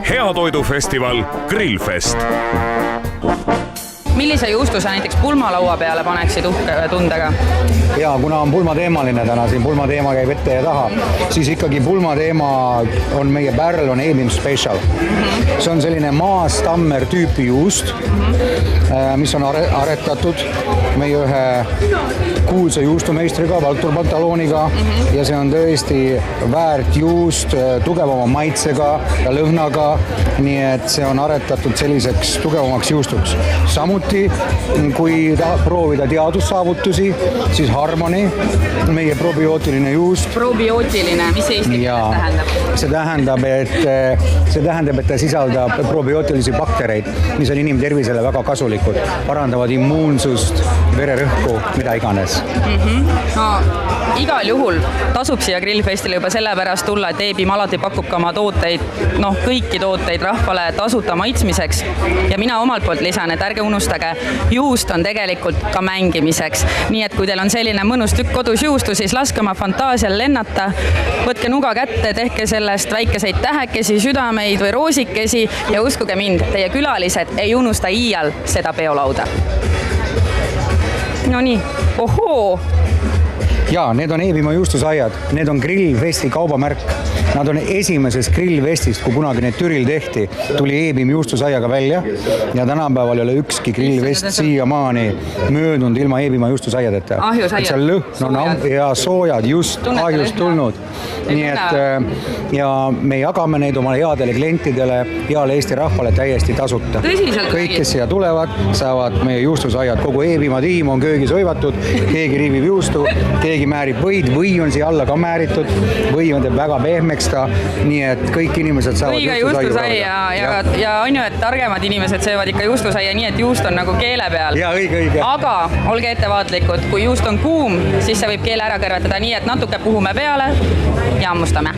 Heatoidufestival Grillfest. Millise juustuse näiteks pulmalaua peale paneksid uhke tundega? Ja kuna on pulmateemaline täna, siin pulmateema käib ette ja taha, siis ikkagi pulmateema on meie Barrel on Eebim Special. See on selline maastammer tüüpi juust, mis on aretatud meie ühe kuulsa juustumeistriga, Valtur Pantalooniga, ja see on tõesti väärt juust, tugevama maitsega ja lõhnaga, nii et see on aretatud selliseks tugevamaks juustuks. Samuti, kui tahab proovida teadussaavutusi, siis Harmony, meie probiootiline juust. Probiootiline, mis see eesti keeles tähendab? See tähendab, et ta sisaldab probiootilisi baktereid, mis on inimtervisele väga kasulikud, parandavad immuunsust, vererõhku, mida iganes. No, igal juhul tasub siia Grillfestile juba sellepärast tulla, et Eebim alati pakub ka oma tooteid, kõiki tooteid rahvale tasuta maitsmiseks. Ja mina omalt poolt lisan, et ärge unustage, juust on tegelikult ka mängimiseks. Nii et kui teil on selline mõnus tükk kodus juustu, siis laske oma fantaasial lennata, võtke nuga kätte, tehke sellest väikeseid tähekesi, südameid või roosikesi ja uskuge mind, teie külalised ei unusta iial seda peolauda. No nii, ohoo! Ja, need on Eebimaa juustusaiad, need on Grillfesti kaubamärk. Nad on esimesest Grillfestist, kui kunagi need Türil tehti, tuli Eebim juustusaiaga välja ja tänapäeval ei ole ükski Grillfest siiamaani möödunud ilma Eebimaa juustusaiadeta. Ahjusaiad, soojad. Ja soojad, just ahjust tulnud. Nii et ja me jagame neid oma headele klientidele, heale Eesti rahvale täiesti tasuta. Kõik, kes siia tulevad, saavad meie juustusaiad. Kogu Eebimaa tiim on köögis hoivatud, keegi riivib juustu, keegi määrib võid, või on siia alla ka määritud, või on teeb väga pehmeks ta, nii et kõik inimesed saavad juustusaia ja on ju, et targemad inimesed söövad ikka juustusaia nii, et juust on nagu keele peal. Ja, õige. Aga olge ettevaatlikud, kui juust on kuum, siis see võib keele ära kõrvetada nii, et natuke puhume peale ja hammustame.